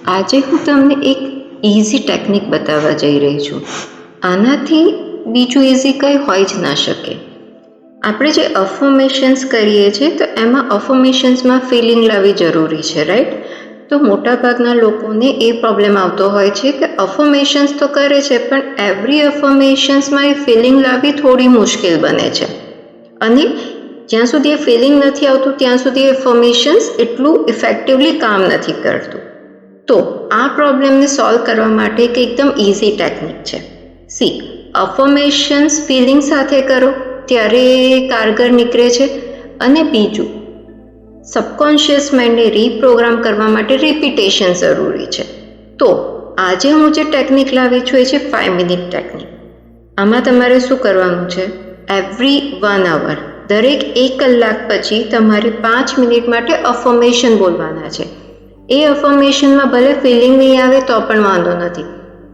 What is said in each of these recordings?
આજે હું તમને એક ઇઝી ટેકનિક બતાવવા જઈ રહી છું. આનાથી બીજું ઇઝી કંઈ હોઈ જ ના શકે. આપણે જે અફર્મેશન્સ કરીએ છીએ તો એમાં અફર્મેશન્સમાં ફિલિંગ લાવવી જરૂરી છે, રાઈટ? તો મોટાભાગના લોકોને એ પ્રોબ્લેમ આવતો હોય છે કે અફર્મેશન્સ તો કરે છે પણ એવરી અફર્મેશન્સમાં એ ફિલિંગ લાવવી થોડી મુશ્કેલ બને છે. અને જ્યાં સુધી એ ફિલિંગ નથી આવતું ત્યાં સુધી અફર્મેશન્સ એટલું ઇફેક્ટિવલી કામ નથી કરતું. તો આ પ્રોબ્લેમને સોલ્વ કરવા માટે એક એકદમ ઇઝી ટેકનિક છે. અફર્મેશન્સ ફિલિંગ સાથે કરો ત્યારે કારગર નીકળે છે. અને બીજું, સબકોન્શિયસ માઇન્ડને રીપ્રોગ્રામ કરવા માટે રિપીટેશન જરૂરી છે. તો આજે હું જે ટેકનિક લાવી છું એ છે 5 મિનિટ ટેકનિક. આમાં તમારે શું કરવાનું છે? એવરી 1 hour, દરેક 1 કલાક પછી તમારે 5 મિનિટ માટે અફર્મેશન બોલવાના છે. એ અફર્મેશનમાં ભલે ફિલિંગ નહીં આવે તો પણ વાંધો નથી.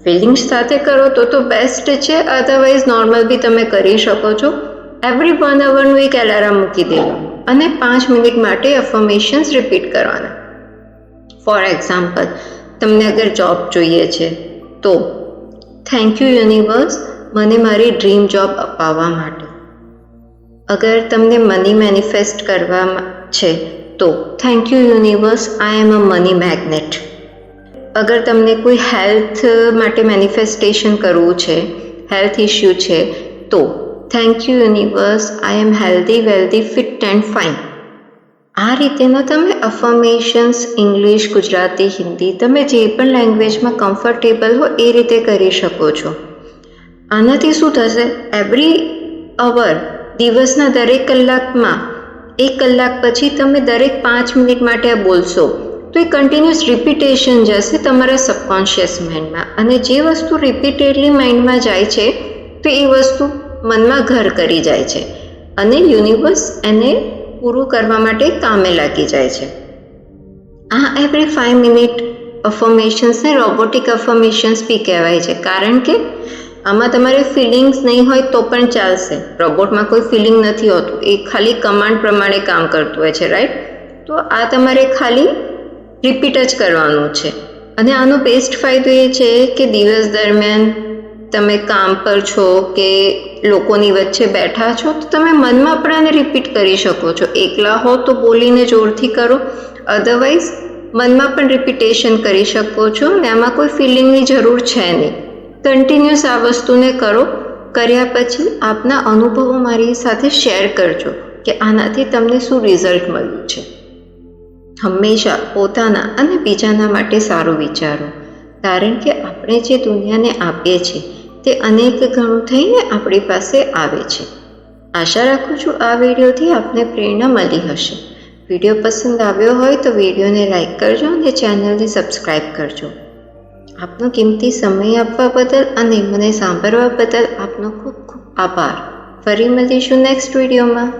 ફિલિંગ્સ સાથે કરો તો બેસ્ટ છે, અધરવાઇઝ નોર્મલ બી તમે કરી શકો છો. એવરી 1 hourનું એક એલાર્મ મૂકી દેવાનું અને 5 મિનિટ માટે અફર્મેશન્સ રિપીટ કરવાના. ફોર એક્ઝામ્પલ, તમને અગર જોબ જોઈએ છે તો થેન્ક યુ યુનિવર્સ મને મારી ડ્રીમ જોબ અપાવવા માટે. અગર તમને મની મેનિફેસ્ટ કરવા છે તો thank you universe I am a money magnet. અગર તમને કોઈ હેલ્થ માટે મેનિફેસ્ટેશન કરવું છે, હેલ્થ ઇશ્યુ છે તો thank you universe I am healthy, wealthy, fit and fine. આ રીતેના તમે અફર્મેશન્સ ઇંગ્લિશ, ગુજરાતી, હિન્દી, તમે જે પણ લેંગ્વેજમાં કમ્ફર્ટેબલ હો એ રીતે કરી શકો છો. આનાથી શું થશે? એવરી અવર, દિવસના દરેક કલાકમાં 1 કલાક પછી તમે દરેક 5 મિનિટ માટે આ બોલશો તો એ કન્ટિન્યુઅસ રિપીટેશન જશે તમારા સબકોન્શિયસ માઇન્ડમાં. અને જે વસ્તુ રિપીટેડલી માઇન્ડમાં જાય છે તો એ વસ્તુ મનમાં ઘર કરી જાય છે અને યુનિવર્સ એને પૂરું કરવા માટે કામે લાગી જાય છે. આ એવરી 5 મિનિટ અફર્મેશન્સને રોબોટિક અફર્મેશન્સ બી કહેવાય છે, કારણ કે આમાં તમારે ફિલિંગ્સ નહીં હોય તો પણ ચાલશે. રોબોટમાં કોઈ ફિલિંગ નથી હોતું, એ ખાલી કમાન્ડ પ્રમાણે કામ કરતું હોય છે, રાઈટ? તો આ તમારે ખાલી રિપીટ જ કરવાનું છે. અને આનો બેસ્ટ ફાયદો એ છે કે દિવસ દરમિયાન તમે કામ પર છો કે લોકોની વચ્ચે બેઠા છો તો તમે મનમાં પણ આને રિપીટ કરી શકો છો. એકલા હો તો બોલીને જોરથી કરો, અધરવાઇઝ મનમાં પણ રિપીટેશન કરી શકો છો ને આમાં કોઈ ફિલિંગની જરૂર છે નહીં. કન્ટિન્યુઅસ આ વસ્તુને કરો. કર્યા પછી આપના અનુભવો મારી સાથે શેર કરજો કે આનાથી તમને શું રિઝલ્ટ મળ્યું છે. હંમેશા પોતાના અને બીજાના માટે સારું વિચારો, કારણ કે આપણે જે દુનિયાને આપીએ છીએ તે અનેક ગણું થઈને આપણી પાસે આવે છે. આશા રાખું છું આ વિડીયોથી આપને પ્રેરણા મળી હશે. વિડીયો પસંદ આવ્યો હોય તો વિડીયોને લાઈક કરજો અને ચેનલને સબસ્ક્રાઈબ કરજો. આપનો કિંમતી સમય આપવા બદલ અને મને સાંભળવા બદલ આપનો ખૂબ ખૂબ આભાર. ફરી મળીશું નેક્સ્ટ વિડીયોમાં.